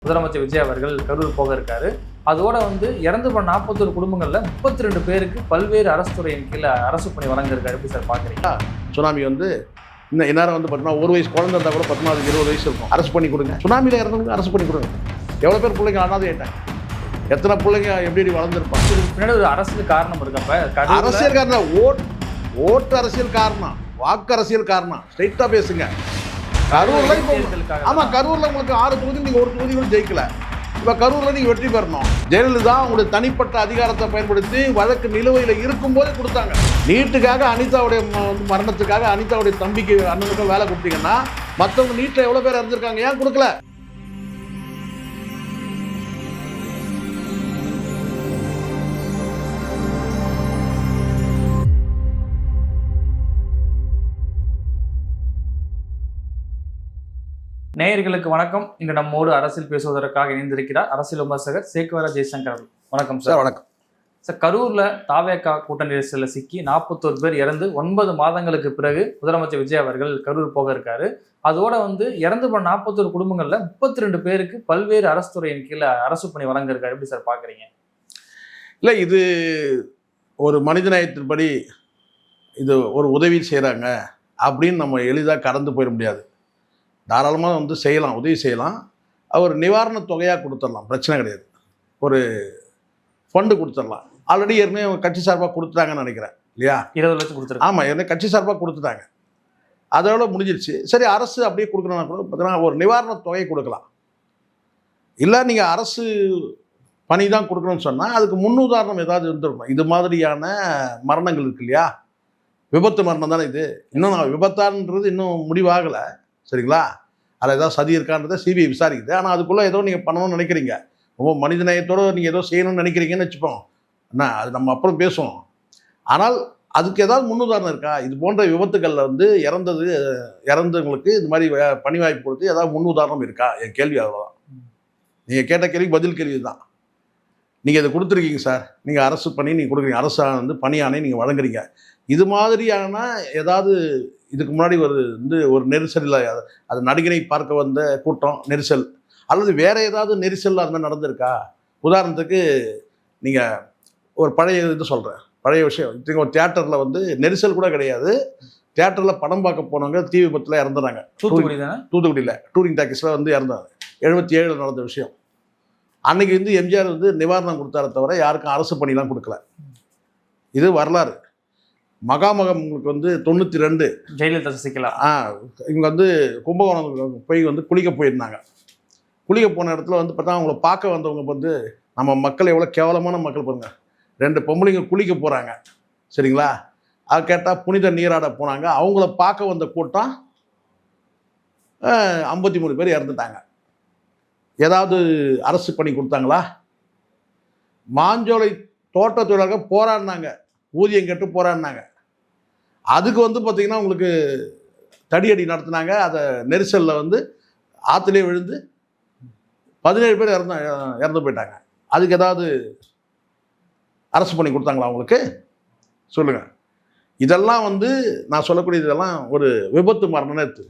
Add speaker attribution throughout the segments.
Speaker 1: முதலமைச்சர் விஜய் அவர்கள் கரூர் போக இருக்காரு. அதோட இறந்து போன 41 குடும்பங்கள்ல 32 பேருக்கு பல்வேறு அரசு துறையின் கீழே அரசு பணி வழங்க இருக்காரு. எப்படி சார் பாக்குறீங்க?
Speaker 2: சுனாமி இன்னும் இந்நேரம் பார்த்தீங்கன்னா 1 வயசு குழந்தை இருந்தால் கூட 14 20 வயசு இருக்கும். அரசு பண்ணி கொடுங்க. சுனாமியில் இறந்தவங்களுக்கு அரசு பண்ணி கொடுங்க. எவ்வளோ பேர் பிள்ளைங்க அனாதை ஆயிட்டாங்க, எத்தனை பிள்ளைங்க எப்படி வளர்ந்துருப்பாங்க.
Speaker 1: இதுக்கு பின்னாடி ஒரு அரசியல் காரணம் இருக்கப்ப
Speaker 2: அரசியல் காரணம் ஓட்டு அரசியல் காரணம், வாக்கு அரசியல் காரணம். ஸ்ட்ரைட்டாக பேசுங்க. கரூர்ல ஆமாம், கரூரில் உங்களுக்கு 6 தொகுதி நீங்கள் ஒரு தொகுதி கூட ஜெயிக்கல. இப்போ கரூரில் நீங்கள் வெற்றி பெறணும். ஜெயலலிதா உங்களுடைய தனிப்பட்ட அதிகாரத்தை பயன்படுத்தி வழக்கு நிலுவையில் இருக்கும்போதே கொடுத்தாங்க. நீட்டுக்காக அனிதாவுடைய மரணத்துக்காக அனிதாவுடைய தம்பிக்கு அண்ணனுக்கும் வேலை கொடுத்தீங்கன்னா மற்றவங்க நீட்டில் எவ்வளோ பேர் இறந்துருக்காங்க, ஏன் கொடுக்கல?
Speaker 1: நேயர்களுக்கு வணக்கம். இங்கு நம்மோடு அரசியல் பேசுவதற்காக இணைந்திருக்கிறார் அரசியல் விமர்சகர் சேக்குவரா ஜெய்சங்கர். வணக்கம் சார்.
Speaker 2: வணக்கம்
Speaker 1: சார். கரூர்ல தாவேகா கூட்டணி நெரிசலில் சிக்கி 41 பேர் இறந்து 9 மாதங்களுக்கு பிறகு முதலமைச்சர் விஜய் அவர்கள் கரூர் போக இருக்காரு. அதோட இறந்து போன 41 குடும்பங்கள்ல 32 பேருக்கு பல்வேறு அரசு துறையின் கீழே அரசு பணி வழங்க இருக்காரு. எப்படி சார் பாக்குறீங்க?
Speaker 2: இல்லை, இது ஒரு மனிதநேயத்தின்படி இது ஒரு உதவி செய்கிறாங்க அப்படின்னு நம்ம எளிதாக கடந்து போயிட முடியாது. தாராளமாக செய்யலாம், உதவி செய்யலாம். அவர் நிவாரணத் தொகையாக கொடுத்துடலாம், பிரச்சனை கிடையாது. ஒரு ஃபண்டு கொடுத்துடலாம். ஆல்ரெடி ஏற்கனவே கட்சி சார்பாக கொடுத்துட்டாங்கன்னு நினைக்கிறேன், இல்லையா?
Speaker 1: 20 லட்சம் கொடுத்துருக்காங்க.
Speaker 2: ஆமாம், ஏற்கனவே கட்சி சார்பாக கொடுத்துட்டாங்க. அதோட முடிஞ்சிருச்சு. சரி, அரசு அப்படியே கொடுக்கணும்னா கூட பார்த்தீங்கன்னா ஒரு நிவாரணத் தொகை கொடுக்கலாம். இல்லை நீங்கள் அரசு பணி தான் கொடுக்கணும்னு சொன்னால் அதுக்கு முன்னுதாரணம் ஏதாவது இருந்திருக்கும். இது மாதிரியான மரணங்கள் இருக்கு இல்லையா? விபத்து மரணம் தானே இது. இன்னும் விபத்தான்றது இன்னும் முடிவாகலை, சரிங்களா? அதில் ஏதாவது சதி இருக்கான்றதை சிபிஐ விசாரிக்குது. ஆனால் அதுக்குள்ளே ஏதோ நீங்கள் பண்ணணும்னு நினைக்கிறீங்க, ரொம்ப மனிதநேயத்தோடு நீங்கள் ஏதோ செய்யணும்னு நினைக்கிறீங்கன்னு வச்சுப்போம். என்ன, அது நம்ம அப்புறம் பேசுவோம். ஆனால் அதுக்கு ஏதாவது முன்னுதாரணம் இருக்கா? இது போன்ற விபத்துக்களில் இறந்தவங்களுக்கு இது மாதிரி பணி வாய்ப்பு கொடுத்து ஏதாவது முன்னுதாரணம் இருக்கா? என் கேள்வி அவ்வளோதான். நீங்கள் கேட்ட கேள்வி பதில் கேள்வி தான். நீங்கள் இதை கொடுத்துருக்கீங்க சார், நீங்கள் அரசு பணி நீங்கள் கொடுக்குறீங்க, பணியானை நீங்கள் வழங்குறீங்க. இது மாதிரியான ஏதாவது இதுக்கு முன்னாடி ஒரு நெரிசலில் அது நடிகனை பார்க்க வந்த கூட்டம் நெரிசல் அல்லது வேறு ஏதாவது நெரிசல் அது மாதிரி நடந்திருக்கா? உதாரணத்துக்கு நீங்கள் ஒரு பழைய சொல்கிறேன், பழைய விஷயம். ஒரு தியேட்டரில் நெரிசல் கூட கிடையாது, தியேட்டரில் படம் பார்க்க போனவங்க தீ விபத்தில் இறந்துறாங்க. தூத்துக்குடியில் டூரிங் டாக்கீஸில் இறந்தாங்க. 77 நடந்த விஷயம். அன்னைக்கு எம்ஜிஆர் நிவாரணம் கொடுத்தார தவிர யாருக்கும் அரசு பணிலாம் கொடுக்கல. இது வரலாறு. மகாமகம் உங்களுக்கு 92
Speaker 1: ஜெயலலிதா சசிகலாம்
Speaker 2: இவங்க கும்பகோணம் போய் குளிக்க போயிருந்தாங்க. குளிக்க போன இடத்துல பார்த்தா அவங்கள பார்க்க வந்தவங்க நம்ம மக்கள் எவ்வளோ கேவலமான மக்கள் பாருங்க. 2 பொம்பளைங்க குளிக்க போகிறாங்க, சரிங்களா? அது கேட்டால் புனித நீராட போனாங்க. அவங்கள பார்க்க வந்த கூட்டம் 53 பேர் இறந்துட்டாங்க. ஏதாவது அரசு பணி கொடுத்தாங்களா? மாஞ்சோலை தோட்ட தொழிலாளர்கள் போராடினாங்க, ஊதியம் கேட்டு போராடினாங்க. அதுக்கு பார்த்திங்கன்னா உங்களுக்கு தடியடி நடத்தினாங்க. அதை நெரிசலில் ஆற்றுலேயே விழுந்து 17 பேர் இறந்து போயிட்டாங்க. அதுக்கு ஏதாவது அரசு பணி கொடுத்தாங்களா அவங்களுக்கு? சொல்லுங்கள். இதெல்லாம் நான் சொல்லக்கூடிய இதெல்லாம் ஒரு விபத்து மரணம்னு எடுத்து.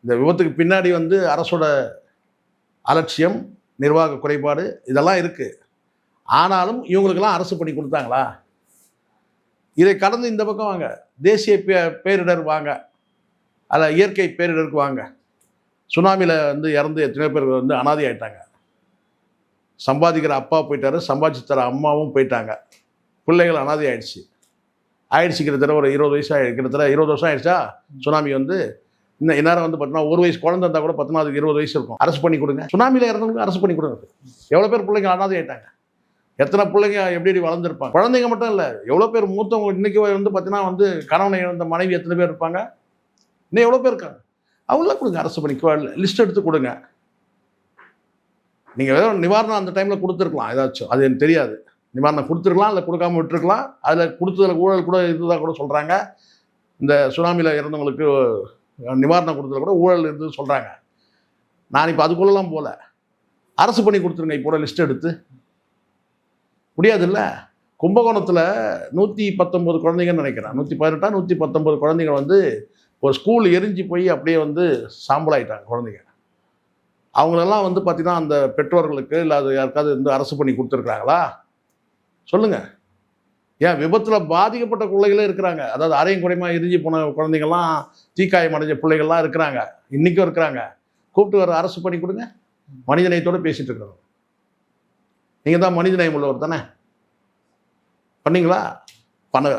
Speaker 2: இந்த விபத்துக்கு பின்னாடி அரசோட அலட்சியம், நிர்வாக குறைபாடு இதெல்லாம் இருக்குது. ஆனாலும் இவங்களுக்கெல்லாம் அரசு பணி கொடுத்தாங்களா? இதை கடந்து இந்த பக்கம் வாங்க, தேசிய பேரிடர் வாங்க, அதில் இயற்கை பேரிடருக்கு வாங்க. சுனாமியில் இறந்து எத்தனையோ பேர் அனாதை ஆகிட்டாங்க. சம்பாதிக்கிற அப்பா போயிட்டாரு, சம்பாதிச்சு தர அம்மாவும் போயிட்டாங்க. பிள்ளைகள் அனாதை ஆயிடுச்சு. கிட்டத்தட்ட ஒரு 20 வயசு கிட்டத்தட்ட 20 வருஷம் ஆயிடுச்சா? சுனாமி இன்னும் இந்நேரம் பார்த்தீங்கன்னா 1 வயசு குழந்தை இருந்தால் கூட 14 20 வயசு இருக்கும். அரசு பண்ணி கொடுங்க. சுனாமியில் இறந்தவங்களுக்கு அரசு பண்ணி கொடுங்க. எவ்வளோ பேர் பிள்ளைங்க அனாதை ஆகிட்டாங்க, எத்தனை பிள்ளைங்க எப்படி வளர்ந்துருப்பாங்க. குழந்தைங்க மட்டும் இல்லை, எவ்வளோ பேர் மூத்தவங்க இன்றைக்கி பார்த்தீங்கன்னா கணவனை இழந்த மனைவி எத்தனை பேர் இருப்பாங்க, இன்னும் எவ்வளோ பேர் இருக்காங்க. அவங்களாம் கொடுங்க அரசு பணிக்கு லிஸ்ட் எடுத்து கொடுங்க. நீங்கள் ஏதோ நிவாரணம் அந்த டைமில் கொடுத்துருக்கலாம், ஏதாச்சும் அது எனக்கு தெரியாது. நிவாரணம் கொடுத்துருக்கலாம், இல்லை கொடுக்காமல் விட்டுருக்கலாம். அதில் கொடுத்ததில் ஊழல் கூட இதுதான் கூட சொல்கிறாங்க. இந்த சுனாமியில் இறந்தவங்களுக்கு நிவாரணம் கொடுத்ததில் கூட ஊழல் இருந்தது சொல்கிறாங்க. நான் இப்போ அதுக்குள்ளெல்லாம் போகல. அரசு பணி கொடுத்துருங்க இப்போ லிஸ்ட் எடுத்து. முடியாதுல்ல? கும்பகோணத்தில் 119 குழந்தைங்கன்னு நினைக்கிறேன், 118 119 குழந்தைங்க ஒரு ஸ்கூல் எரிஞ்சு போய் அப்படியே சாம்பலாயிட்டாங்க குழந்தைங்க. அவங்களெல்லாம் வந்து பார்த்தீங்கன்னா அந்த பெற்றோர்களுக்கு இல்லை அது யாருக்காவது வந்து அரசு பண்ணி கொடுத்துருக்குறாங்களா சொல்லுங்கள். ஏன் விபத்தில் பாதிக்கப்பட்ட பிள்ளைகளே இருக்கிறாங்க. அதாவது அரையும் குறைமா எரிஞ்சு போன குழந்தைங்கள்லாம், தீக்காயம் அடைஞ்ச பிள்ளைகள்லாம் இருக்கிறாங்க, இன்றைக்கும் இருக்கிறாங்க. கூப்பிட்டு வர அரசு பண்ணி கொடுங்க. மனிதநேயத்தோடு பேசிகிட்டு இருக்கிறோம். நீங்கள் தான் மனிதநேயம் உள்ளவர் தானே, பண்ணீங்களா?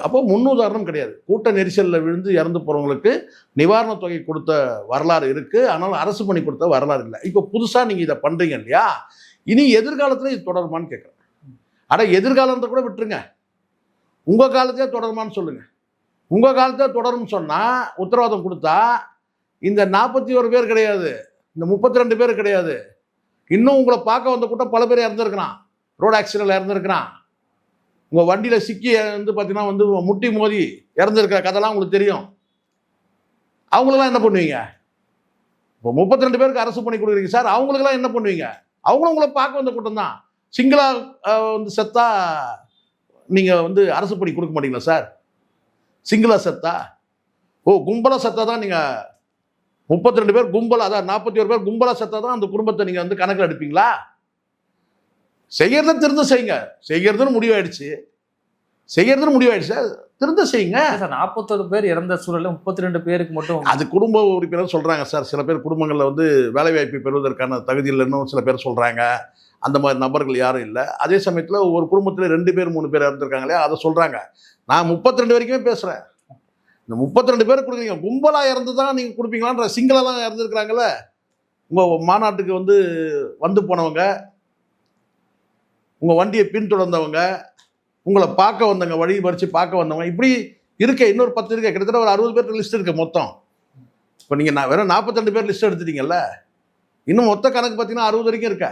Speaker 2: அப்போ முன்னுதாரணம் கிடையாது. கூட்ட நெரிசலில் விழுந்து இறந்து போகிறவங்களுக்கு நிவாரணத் தொகை கொடுத்த வரலாறு இருக்குது, ஆனால் அரசு பண்ணி கொடுத்த வரலாறு இல்லை. இப்போ புதுசாக நீங்கள் இதை பண்ணுறீங்க இல்லையா, இனி எதிர்காலத்தில் இது தொடருமான்னு கேட்குறேன். எதிர்காலத்தை கூட விட்டுருங்க, உங்கள் காலத்தையே தொடருமான்னு சொல்லுங்கள். உங்கள் காலத்தை தொடரும்னு சொன்னால் உத்தரவாதம் கொடுத்தா இந்த 41 பேர் கிடையாது, இந்த 32 பேர் கிடையாது, இன்னும் உங்களை பார்க்க வந்த கூட்டம் பல பேர் இறந்துருக்கிறான், ரோடு ஆக்சிடென்ட்ல இறந்துருக்கிறான், உங்கள் வண்டியில் சிக்கி வந்து பார்த்தீங்கன்னா வந்து முட்டி மோதி இறந்துருக்கிற கதைலாம் உங்களுக்கு தெரியும். அவங்களெல்லாம் என்ன பண்ணுவீங்க? இப்போ 32 பேருக்கு அரசு பண்ணி கொடுக்குறீங்க சார், அவங்களுக்கெல்லாம் என்ன பண்ணுவீங்க? அவங்களும் உங்களை பார்க்க வந்த கூட்டம் தான். சிங்கிளா வந்து செத்தா நீங்கள் வந்து அரசு பண்ணி கொடுக்க மாட்டீங்களா சார்? சிங்கிளா செத்தா, கும்பலாக செத்தா தான் நீங்கள் 32 பேர் கும்பலாக, அதான் 41 பேர் கும்பலாக செத்தா தான் அந்த குடும்பத்தை நீங்கள் வந்து கணக்கில் எடுப்பீங்களா? செய்யறத திருந்த செய்யுங்க. செய்யறதுன்னு முடிவாயிடுச்சு திருந்த செய்யுங்க.
Speaker 1: 41 பேர் இறந்த சூழல்ல 32 பேருக்கு மட்டும்
Speaker 2: அது குடும்ப உறுப்பினர் சொல்றாங்க சார். சில பேர் குடும்பங்களில் வந்து வேலைவாய்ப்பு பெறுவதற்கான தகுதி இல்லைன்னு சில பேர் சொல்றாங்க. அந்த மாதிரி நபர்கள் யாரும் இல்லை. அதே சமயத்தில் ஒரு குடும்பத்தில் 2 பேர் 3 பேர் இறந்துருக்காங்களே, அதை சொல்றாங்க. நான் 32 வரைக்குமே பேசுறேன். இந்த 32 பேர் கொடுக்குறீங்க, கும்பலா இறந்து தான் நீங்க கொடுப்பீங்களான்ற. சிங்களெல்லாம் இறந்துருக்குறாங்கல்ல, உங்க மாநாட்டுக்கு வந்து போனவங்க, உங்கள் வண்டியை பின்தொடர்ந்தவங்க, உங்களை பார்க்க வந்தவங்க, வழி மறித்து பார்க்க வந்தவங்க, இப்படி இருக்க இன்னொரு 10 இருக்க, கிட்டத்தட்ட ஒரு 60 பேர் லிஸ்ட் இருக்கு மொத்தம். இப்போ நீங்கள் வெறும் 42 பேர் லிஸ்ட் எடுத்துட்டீங்கல்ல, இன்னும் மொத்த கணக்கு பார்த்தீங்கன்னா 60 வரைக்கும் இருக்க.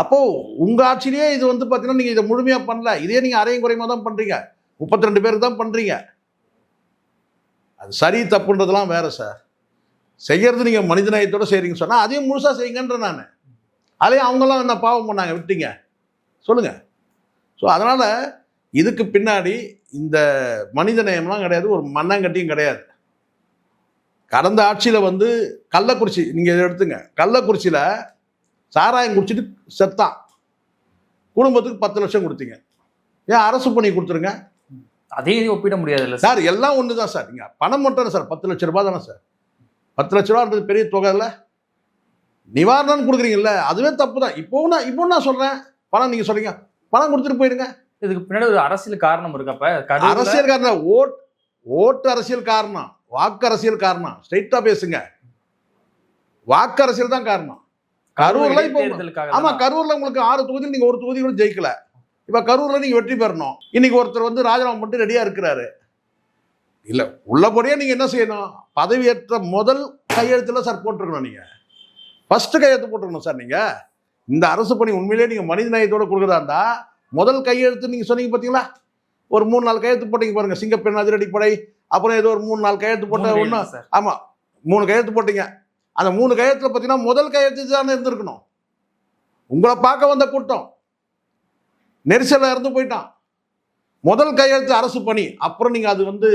Speaker 2: அப்போது உங்கள் ஆட்சியிலேயே இது வந்து பார்த்தீங்கன்னா நீங்கள் இதை முழுமையாக பண்ணல, இதே நீங்கள் அரையும் குறையமாக தான் பண்ணுறீங்க, 32 பேருக்கு தான் பண்ணுறீங்க. அது சரி தப்புன்றதெல்லாம் வேறு சார். செய்கிறது நீங்கள் மனிதநேயத்தோடு செய்கிறீங்கன்னு சொன்னால் அதையும் முழுசாக செய்யுங்கன்ற நான். அதையும் அவங்களாம் என்ன பாவம் பண்ணாங்க விட்டீங்க சொல்லுங்கள். ஸோ அதனால் இதுக்கு பின்னாடி இந்த மனிதநேயம்லாம் கிடையாது, ஒரு மண்ணாங்கட்டியும் கிடையாது. கடந்த ஆட்சியில் வந்து கள்ளக்குறிச்சி நீங்கள் எடுத்துங்க, கள்ளக்குறிச்சியில் சாராயம் குடிச்சிட்டு செத்தான், குடும்பத்துக்கு 10 லட்சம் கொடுத்தீங்க. ஏன் அரசு பண்ணி கொடுத்துருங்க?
Speaker 1: அதையும் ஒப்பிட முடியாது இல்லை
Speaker 2: சார், எல்லாம் ஒன்று தான் சார். நீங்கள் பணம் மட்டும் சார், 10 லட்ச ரூபா தானே சார். 10 லட்ச ரூபான்றது பெரிய தொகை இல்லை. நிவாரணம் கொடுக்குறீங்கல்ல, அதுவே தப்பு தான். இப்போ நான் சொல்கிறேன், பணம் நீங்கள் சொல்றீங்க, பணம் கொடுத்துட்டு போயிடுங்க.
Speaker 1: இதுக்கு பின்னாடி ஒரு அரசியல் காரணம் இருக்கப்ப,
Speaker 2: அரசியல் காரணம், ஓட்டு அரசியல் காரணம், வாக்கு அரசியல் காரணம். ஸ்ட்ரைட்டா பேசுங்க, வாக்கு அரசியல் தான் காரணம். கரூர்ல இப்போ ஆமா, கரூர்ல உங்களுக்கு 6 தொகுதியில் நீங்க ஒரு தொகுதி கூட ஜெயிக்கல. இப்ப கரூர்ல நீங்க வெற்றி பெறணும். இன்னைக்கு ஒருத்தர் வந்து ராஜினாமா பண்ணிட்டு ரெடியா இருக்கிறாரு. இல்ல, உள்ளபடியே நீங்க என்ன செய்யணும்? பதவியேற்ற முதல் கையெழுத்துல சார் போட்டிருக்கணும். நீங்க ஃபர்ஸ்ட் கையெழுத்து போட்டிருக்கணும் சார். நீங்க இந்த அரசு பணி உண்மையிலேயே நீங்க மனித நேயத்தோட கொடுக்குறதா இருந்தா முதல் கையெழுத்து நீங்க சொன்னீங்க பாத்தீங்களா, ஒரு 3-4 கையெழுத்து போட்டீங்க பாருங்க. சிங்கப்பெண் அதிரடிப்படை, அப்புறம் ஏதோ ஒரு 3-4 கையெழுத்து போட்ட ஒண்ணு. ஆமா, 3 கையெழுத்து போட்டீங்க. அந்த 3 கையெழுத்துல பார்த்தீங்கன்னா முதல் கையெழுத்து தானே இருந்திருக்கணும். உங்களை பார்க்க வந்த கூட்டம் நெரிசலில் இறந்து போயிட்டான். முதல் கையெழுத்து அரசு பணி. அப்புறம் நீங்கள் அது வந்து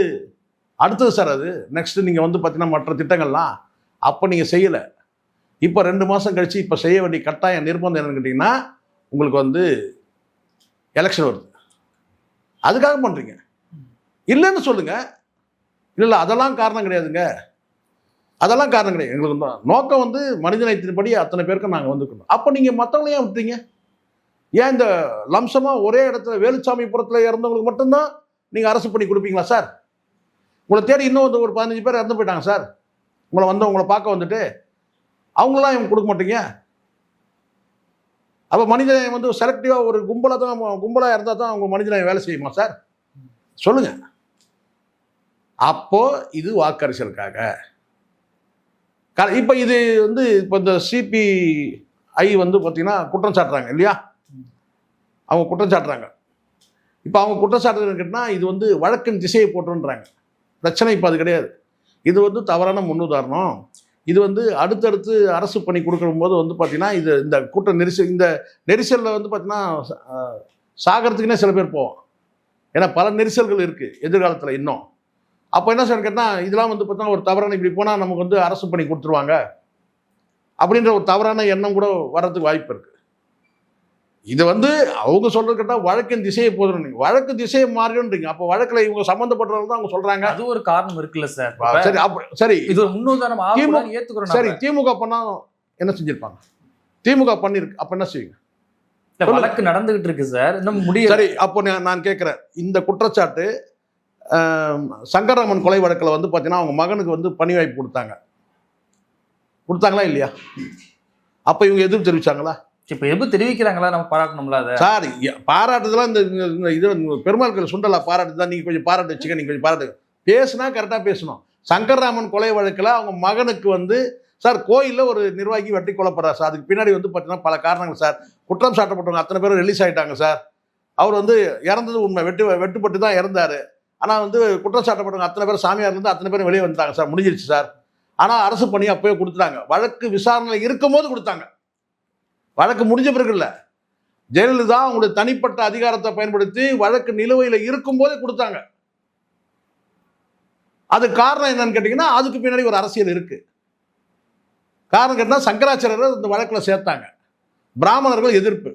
Speaker 2: அடுத்தது சார். அது நெக்ஸ்ட் நீங்கள் வந்து பார்த்தீங்கன்னா மற்ற திட்டங்கள்லாம் அப்போ நீங்கள் செய்யலை. இப்போ 2 மாதம் கழிச்சு இப்போ செய்ய வேண்டிய கட்டாயம் நிர்பந்தம் என்னன்னு கேட்டிங்கன்னா, உங்களுக்கு வந்து எலெக்ஷன் வருது, அதுக்காக பண்ணுறீங்க. இல்லைன்னு சொல்லுங்கள். இல்லை அதெல்லாம் காரணம் கிடையாதுங்க, அதெல்லாம் காரணம் கிடையாது. எங்களுக்கு நோக்கம் வந்து மனிதநேயத்தின்படி அத்தனை பேருக்கும் நாங்கள் வந்துக்கணும். அப்போ நீங்கள் மற்றவங்களையும் விட்டுறீங்க. ஏன் இந்த லம்சமாக ஒரே இடத்துல வேலுச்சாமிபுரத்தில் இறந்தவங்களுக்கு மட்டும்தான் நீங்கள் அரசு பண்ணி கொடுப்பீங்களா சார்? உங்களை தேடி இன்னும் ஒரு 15 பேர் இறந்து போயிட்டாங்க சார். உங்களை பார்க்க வந்துட்டு அவங்களாம் இவங்க கொடுக்க மாட்டீங்க. அப்போ மனிதநேயம் வந்து செலக்டிவாக ஒரு கும்பலாக இருந்தால் தான் அவங்க மனிதநேயம் வேலை செய்யுமா சார்? சொல்லுங்கள். அப்போது இது வாக்கரசியலுக்காக. இப்போ இது வந்து இப்போ இந்த சிபிஐ வந்து பார்த்தீங்கன்னா குற்றம் சாட்டுறாங்க இல்லையா? அவங்க குற்றம் சாட்டுறாங்க. இப்போ அவங்க குற்றம் சாட்டுறதுன்னா இது வந்து வழக்கின் திசையை போட்டுன்றாங்க. பிரச்சனை இப்போ அது கிடையாது. இது வந்து தவறான முன்னுதாரணம். இது வந்து அடுத்தடுத்து அரசு பணி கொடுக்கும்போது வந்து பார்த்தீங்கன்னா இது இந்த கூட்ட நெரிசலில் வந்து பார்த்தீங்கன்னா சாகிறதுக்குன்னே சில பேர் போவோம். ஏன்னா பல நெரிசல்கள் இருக்குது எதிர்காலத்தில் இன்னும். அப்போ என்ன சார் கேட்டால் இதெல்லாம் வந்து பார்த்தீங்கன்னா ஒரு தவறான இப்படி போனால் நமக்கு வந்து அரசு பணி கொடுத்துருவாங்க, அப்படின்ற ஒரு தவறான எண்ணம் கூட வர்றதுக்கு வாய்ப்பு இருக்கு. இது வந்து அவங்க சொல்றது கேட்டா வழக்கின் திசையை போதும், வழக்கு திசையை மாறிடும்ன்றீங்க. அப்போ வழக்குல இவங்க சம்பந்தப்பட்டவங்க தான் அவங்க சொல்றாங்க.
Speaker 1: அது ஒரு காரணம் இருக்குல்ல சார்.
Speaker 2: சரி, சரி,
Speaker 1: இது ஒரு முன்னுதாரணம் ஏத்துக்கிறோம்.
Speaker 2: சரி, திமுக பண்ணா என்ன செஞ்சிருப்பாங்க? திமுக பண்ணிருக்கு, அப்ப என்ன செய்வீங்க?
Speaker 1: வழக்கு நடந்துகிட்டு இருக்கு சார், இன்னும் முடியல.
Speaker 2: சரி, அப்போ நான் கேட்கிறேன், இந்த குற்றச்சாட்டு சங்கரராமன் கொலை வழக்கில் வந்து பார்த்தீங்கன்னா அவங்க மகனுக்கு வந்து பணி வாய்ப்பு கொடுத்தாங்களா இல்லையா? அப்போ இவங்க எதிர்ப்பு தெரிவிச்சாங்களா?
Speaker 1: இப்போ எது தெரிவிக்கிறாங்களா? நம்ம பாராட்டணும்ல அதை.
Speaker 2: சார், பாராட்டுதெல்லாம் இந்த இது பெருமாள் கோயில் சுண்டலா பாராட்டு தான். நீங்கள் கொஞ்சம் பாராட்டு வச்சுக்க, நீங்கள் கொஞ்சம் பாராட்டு பேசுனா கரெக்டாக பேசணும். சங்கரராமன் கொலை வழக்கில் அவங்க மகனுக்கு வந்து சார் கோயிலில் ஒரு நிர்வாகி வெட்டி கொல்லப்படுறார் சார். அதுக்கு பின்னாடி வந்து பார்த்தீங்கன்னா பல காரணங்கள் சார். குற்றம் சாட்டப்பட்டவங்க அத்தனை பேரும் ரிலீஸ் ஆகிட்டாங்க சார். அவர் வந்து இறந்தது உண்மை, வெட்டுப்பட்டு தான் இறந்தார். ஆனால் வந்து குற்றம் சாட்டப்பட்டவங்க அத்தனை பேர் சாமியார்லேருந்து அத்தனை பேரும் வெளியே வந்துட்டாங்க சார், முடிஞ்சிருச்சு சார். ஆனால் அரசு பணி அப்போயே கொடுத்துட்டாங்க, வழக்கு விசாரணையில் இருக்கும்போது கொடுத்தாங்க. வழக்கு முடிஞ்ச பிறகு இல்லை, ஜெயலலிதா அவங்களுடைய தனிப்பட்ட அதிகாரத்தை பயன்படுத்தி வழக்கு நிலுவையில் இருக்கும்போதே கொடுத்தாங்க. அது காரணம் என்னன்னு கேட்டிங்கன்னா அதுக்கு பின்னாடி ஒரு அரசியல் இருக்கு. காரணம் கேட்டால் சங்கராச்சாரியர் இந்த வழக்கில் சேர்த்தாங்க. பிராமணர்கள் எதிர்ப்பு,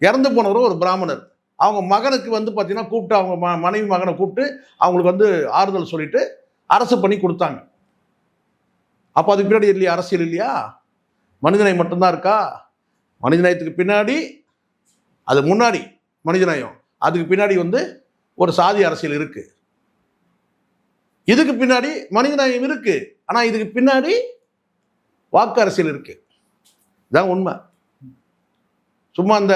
Speaker 2: இறந்து போனவரும் ஒரு பிராமணர், அவங்க மகனுக்கு வந்து பார்த்தீங்கன்னா கூப்பிட்டு அவங்க மனைவி மகனை கூப்பிட்டு அவங்களுக்கு வந்து ஆறுதல் சொல்லிட்டு அரசு பண்ணி கொடுத்தாங்க. அப்போ அதுக்கு பின்னாடி இல்லையா அரசியல்? இல்லையா? மனிதநேயம் மட்டும்தான் இருக்கா? மனிதநேயத்துக்கு பின்னாடி, அது முன்னாடி மனிதநேயம், அதுக்கு பின்னாடி வந்து ஒரு சாதி அரசியல் இருக்கு. இதுக்கு பின்னாடி மனிதநேயம் இருக்கு, ஆனால் இதுக்கு பின்னாடி வாக்கு அரசியல் இருக்கு. இதான் உண்மை. சும்மா அந்த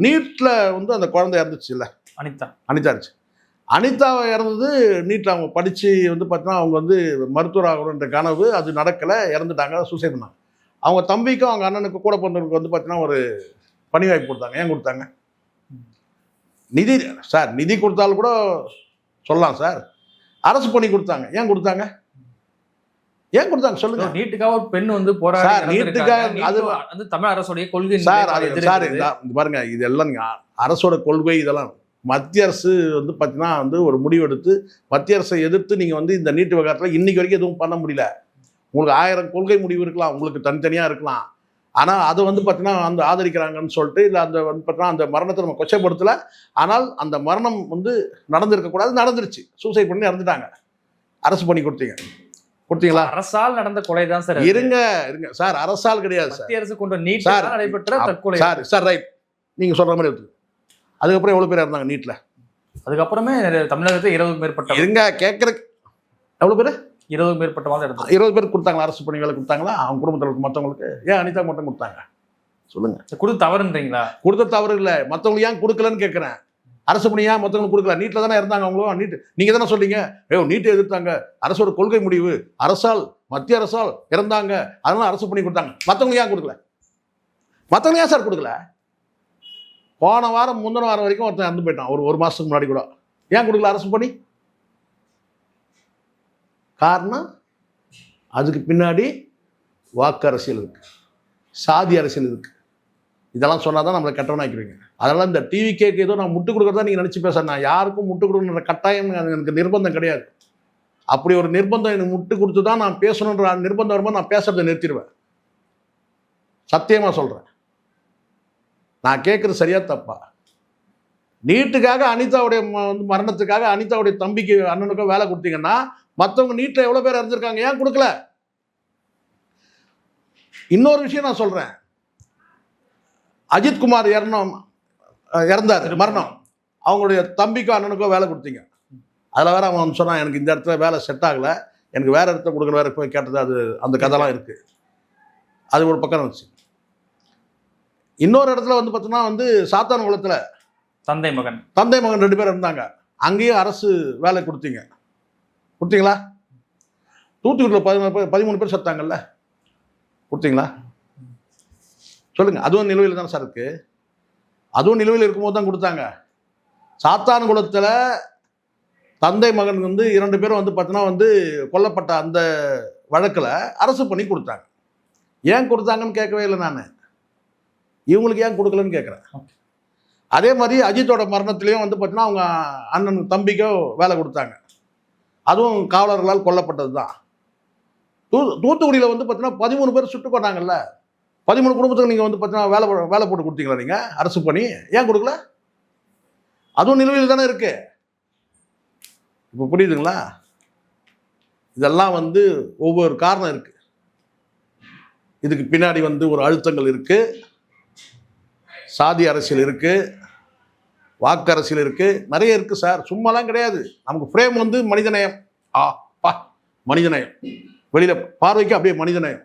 Speaker 2: நீட்ல வந்து அந்த குழந்தை இறந்துச்சு இல்லை, அனிதா இருந்துச்சு. அனிதாவை இறந்தது நீட்டில் அவங்க படித்து வந்து பார்த்தீங்கன்னா அவங்க வந்து மருத்துவர் ஆகணுன்ற கனவு, அது நடக்கலை, இறந்துட்டாங்க, சூசைட் பண்ணாங்க. அவங்க தம்பிக்கும் அவங்க அண்ணனுக்கு கூட பிறந்தவங்களுக்கு வந்து பார்த்தீங்கன்னா ஒரு பணி வாய்ப்பு கொடுத்தாங்க. ஏன் கொடுத்தாங்க? நிதி சார், நிதி கொடுத்தாலும் கூட சொல்லலாம் சார். அரசு பணி கொடுத்தாங்க. ஏன் கொடுத்தாங்க? ஏன் கொடுத்தாங்க சொல்லுங்க.
Speaker 1: நீட்டுக்காக ஒரு பெண் வந்து போராடி,
Speaker 2: நீட்டுக்காக அது
Speaker 1: வந்து தமிழ் அரசுடைய கொள்கை
Speaker 2: சார். சார் பாருங்க, இதெல்லாம் அரசோட கொள்கை, இதெல்லாம் மத்திய அரசு வந்து பார்த்தீங்கன்னா வந்து ஒரு முடிவெடுத்து மத்திய அரசை எதிர்த்து நீங்கள் வந்து இந்த நீட்டு விவகாரத்தில் இன்னைக்கு வரைக்கும் எதுவும் பண்ண முடியல. உங்களுக்கு 1000 கொள்கை முடிவு இருக்கலாம், உங்களுக்கு தனித்தனியாக இருக்கலாம், ஆனால் அதை வந்து பார்த்தீங்கன்னா அந்த ஆதரிக்கிறாங்கன்னு சொல்லிட்டு இல்லை அந்த வந்து பார்த்தீங்கன்னா அந்த மரணத்தை நம்ம கொச்சைப்படுத்தலை. ஆனால் அந்த மரணம் வந்து நடந்திருக்கக்கூடாது, நடந்துருச்சு, சூசைட் பண்ணி இறந்துட்டாங்க. அரசு பண்ணி கொடுத்தீங்களா?
Speaker 1: அரசால் நடந்த கொலை தான் சார்.
Speaker 2: இருங்க சார், அரசால் கிடையாது சார்,
Speaker 1: மத்திய அரசு கொண்ட நீட் நடைபெற்ற தற்கொலை
Speaker 2: சார். ரைட், நீங்கள் சொல்கிற மாதிரி இருக்கு. அதுக்கப்புறம் எவ்வளோ பேர் இருந்தாங்க நீட்டில்?
Speaker 1: அதுக்கப்புறமே தமிழகத்தில் 20 மேற்பட்ட.
Speaker 2: இருங்க கேட்குற, எவ்வளோ பேர்?
Speaker 1: 20 மேற்பட்ட மாதிரி எடுத்தாங்க.
Speaker 2: 20 பேர் கொடுத்தாங்களா? அரசு பணி வேலை கொடுத்தாங்களா அவங்க குடும்பத்தில் மற்றவங்களுக்கு? ஏன் அனிதா மட்டும் கொடுத்தாங்க சொல்லுங்க?
Speaker 1: கொடுத்து தவறுன்றீங்களா?
Speaker 2: கொடுத்த தவறு இல்லை, மற்றவங்களுக்கு ஏன் கொடுக்கலன்னு கேட்குறேன். அரசு பணி ஏன் மற்றவங்களுக்கு கொடுக்கல? நீட்டில் தானே இருந்தாங்க அவங்களும். நீட்டு நீங்கள் தானே சொல்றீங்க, நீட்டை எதிர்த்தாங்க, அரசோட கொள்கை முடிவு, அரசால் மத்திய அரசால் இறந்தாங்க, அதனால அரசு பணி கொடுத்தாங்க. மற்றவங்க ஏன் கொடுக்கல? மற்றவங்க ஏன் சார் கொடுக்கல? போன வாரம் முந்தின வாரம் வரைக்கும் ஒருத்தன் இறந்து போயிட்டான், ஒரு மாதத்துக்கு முன்னாடி கூட. ஏன் கொடுக்கல அரசு பணி? காரணம் அதுக்கு பின்னாடி வாக்கு அரசியல் இருக்கு, சாதி அரசியல் இருக்கு. இதெல்லாம் சொன்னால் தான் நம்மளை கெட்டவனாக்கிடுவீங்க. அதனால் இந்த டிவி கேக்கு ஏதோ நான் முட்டு கொடுக்குறதா நீங்கள் நினச்சி பேசுகிறேன். நான் யாருக்கும் முட்டு கொடுக்கணுன்ற கட்டாயம் எனக்கு நிர்பந்தம் கிடையாது. அப்படி ஒரு நிர்பந்தம் எனக்கு முட்டு கொடுத்து தான் நான் பேசணுன்ற நிர்பந்தம் வரும்போது நான் பேசுறதை நிறுத்திடுவேன். சத்தியமாக சொல்கிறேன். நான் கேட்குறது சரியா தப்பா? நீட்டுக்காக அனிதாவுடைய மரணத்துக்காக அனிதாவுடைய தம்பிக்கு அண்ணனுக்கோ வேலை கொடுத்தீங்கன்னா மற்றவங்க நீட்டில் எவ்வளோ பேர் இறந்துருக்காங்க, ஏன் கொடுக்கல? இன்னொரு விஷயம் நான் சொல்கிறேன். அஜித்குமார் இறந்தார், மரணம், அவங்களுடைய தம்பிக்கோ அண்ணனுக்கோ வேலை கொடுத்தீங்க. அதில் வேற அவன் சொன்னான், எனக்கு இந்த இடத்துல வேலை செட் ஆகலை, எனக்கு வேறு இடத்துல கொடுக்குற வேறு போய் கேட்டது. அது அந்த கதைலாம் இருக்குது. அது ஒரு பக்கம் இருந்துச்சு. இன்னொரு இடத்துல வந்து பார்த்தோன்னா வந்து சாத்தான்குளத்தில்
Speaker 1: தந்தை மகன்
Speaker 2: 2 பேர் இருந்தாங்க. அங்கேயும் அரசு வேலை கொடுத்தீங்களா? தூத்துக்குடியில் 13 பேர் செத்தாங்கல்ல, கொடுத்தீங்களா? சொல்லுங்க. அதுவும் நிலுவையில் தானே சார் இருக்கு. அதுவும் நிலுவையில் இருக்கும்போது தான் கொடுத்தாங்க. சாத்தான்குளத்தில் தந்தை மகன் வந்து 2 பேரும் வந்து பார்த்தீங்கன்னா வந்து கொல்லப்பட்ட அந்த வழக்கில் அரசு பண்ணி கொடுத்தாங்க. ஏன் கொடுத்தாங்கன்னு கேட்கவே இல்லை நான். இவங்களுக்கு ஏன் கொடுக்கலன்னு கேட்குறேன். அதே மாதிரி அஜித்தோட மரணத்திலையும் வந்து பார்த்தீங்கன்னா அவங்க அண்ணன் தம்பிக்கோ வேலை கொடுத்தாங்க. அதுவும் காவலர்களால் கொல்லப்பட்டது தான். தூத்துக்குடியில் வந்து பார்த்தீங்கன்னா 13 பேர் சுட்டு கொண்டாங்கல்ல, 13 குடும்பத்துக்கு நீங்கள் வந்து பார்த்தீங்கன்னா வேலை போட்டு கொடுத்தீங்களா நீங்கள் அரசு பணி? ஏன் கொடுக்கல? அதுவும் நிலுவையில் தானே இருக்கு. இப்போ புரியுதுங்களா? இதெல்லாம் வந்து ஒவ்வொரு காரணம் இருக்கு. இதுக்கு பின்னாடி வந்து ஒரு அழுத்தங்கள் இருக்கு, சாதி அரசியல் இருக்கு, வாக்கு அரசியல் இருக்கு, நிறைய இருக்கு சார். சும்மாலாம் கிடையாது. நமக்கு ஃப்ரேம் வந்து மனிதநேயம். மனிதநேயம் வெளியில பார்வைக்கு அப்படியே மனிதநேயம்.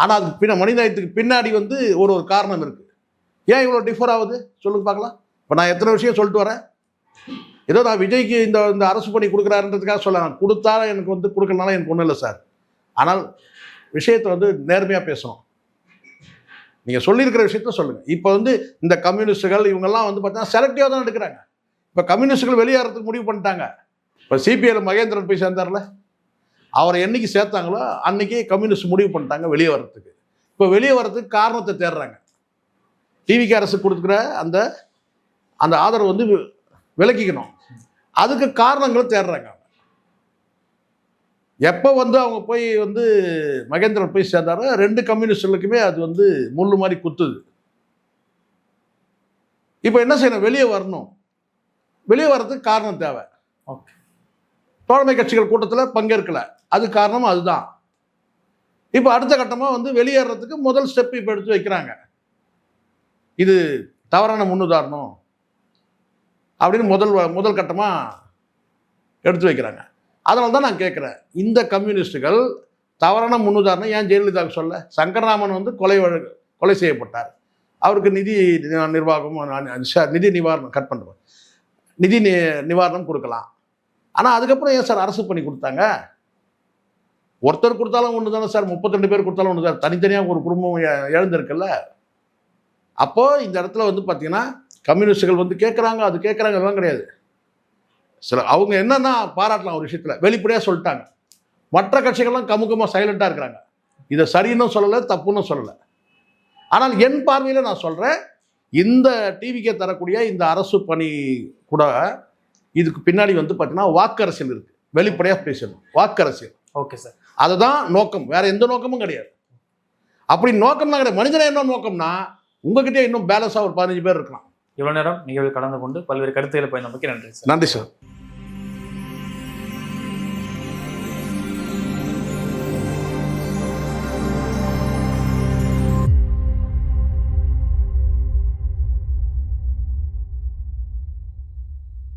Speaker 2: ஆனால் அதுக்கு மனிதநேயத்துக்கு பின்னாடி வந்து ஒரு காரணம் இருக்கு. ஏன் இவ்வளோ டிஃபர் ஆகுது சொல்லுங்க பார்க்கலாம். இப்போ நான் எத்தனை விஷயம் சொல்லிட்டு வரேன். ஏதோ நான் விஜய்க்கு இந்த அரசு பணி கொடுக்குறாருன்றதுக்காக சொல்லலாம். கொடுத்தா எனக்கு வந்து கொடுக்கலனால எனக்கு ஒன்றும் இல்லை சார். ஆனால் விஷயத்தை வந்து நேர்மையாக பேசணும். நீங்கள் சொல்லியிருக்கிற விஷயத்த சொல்லுங்கள். இப்போ வந்து இந்த கம்யூனிஸ்டுகள் இவங்கெல்லாம் வந்து பார்த்தீங்கன்னா செலக்டிவாக தான் எடுக்கிறாங்க. இப்போ கம்யூனிஸ்டுகள் வெளியேறதுக்கு முடிவு பண்ணிட்டாங்க. இப்போ சிபிஐல மகேந்திரன் போய் சேர்ந்தார்ல, அவரை என்னைக்கு சேர்த்தாங்களோ அன்னைக்கு கம்யூனிஸ்ட் முடிவு பண்ணிட்டாங்க வெளியே வர்றதுக்கு. இப்போ வெளியே வர்றதுக்கு காரணத்தை தேடுறாங்க. டிவிகே அரசு கொடுக்குற அந்த அந்த ஆதரவு வந்து விலக்கிக்கணும். அதுக்கு காரணங்களை தேடுறாங்க. எப்போ வந்து அவங்க போய் வந்து மகேந்திரன் போய் சேர்ந்தாரோ 2 கம்யூனிஸ்டுகளுக்குமே அது வந்து முள்ளு மாதிரி குத்துது. இப்போ என்ன செய்யணும்? வெளியே வரணும். வெளியே வர்றதுக்கு காரணம் தேவை. தோழமை கட்சிகள் கூட்டத்தில் பங்கேற்கல, அது காரணம் அதுதான். இப்போ அடுத்த கட்டமாக வந்து வெளியேறதுக்கு முதல் ஸ்டெப் இப்போ எடுத்து வைக்கிறாங்க. இது தவறான முன்னுதாரணம் அப்படின்னு முதல் கட்டமாக எடுத்து வைக்கிறாங்க. அதனால தான் நான் கேட்குறேன், இந்த கம்யூனிஸ்டுகள் தவறான முன்னுதாரணம் ஏன் ஜெயலலிதாவுக்கு சொல்ல? சங்கரராமன் வந்து கொலை செய்யப்பட்டார். அவருக்கு நிதி நிவாரணம் கட் பண்ணுறோம், நிதி நிவாரணம் கொடுக்கலாம். ஆனால் அதுக்கப்புறம் ஏன் சார் அரசு பண்ணி கொடுத்தாங்க? ஒருத்தர் கொடுத்தாலும் ஒன்று தானே சார், 32 பேர் கொடுத்தாலும் ஒன்று சார். தனித்தனியாக ஒரு குடும்பம் எழுந்திருக்குல்ல. அப்போது இந்த இடத்துல வந்து பார்த்தீங்கன்னா கம்யூனிஸ்டுகள் வந்து கேட்குறாங்க, அது கேட்குறாங்க, அதெல்லாம் கிடையாது. சில அவங்க என்னன்னா பாராட்டலாம் ஒரு விஷயத்தில், வெளிப்படையாக சொல்லிட்டாங்க. மற்ற கட்சிகள்லாம் கமுக்கமாக சைலண்ட்டாக இருக்கிறாங்க. இதை சரின்னு சொல்லலை, தப்புன்னு சொல்லலை. ஆனால் என் பார்வையில் நான் சொல்கிறேன், இந்த டிவிக்கே தரக்கூடிய இந்த அரசு பணி கூட இதுக்கு பின்னாடி வந்து பார்த்தீங்கன்னா வாக்கு அரசியல் இருக்குது. வெளிப்படையாக பேசணும், வாக்கு அரசியல்.
Speaker 1: ஓகே சார்,
Speaker 2: அதுதான் நோக்கம், வேற எந்த நோக்கமும் கிடையாது. அப்படி நோக்கம்னா கிடையாது. மனிதனை என்ன நோக்கம்னா உங்ககிட்டே இன்னும் பேலன்ஸாக ஒரு 15 பேர் இருக்கலாம்.
Speaker 1: இவ்வளோ நேரம் நிகழ்வு கலந்து கொண்டு பல்வேறு கருத்துக்களை பயன்படுத்தி நன்றி சார்.
Speaker 2: நன்றி சார்.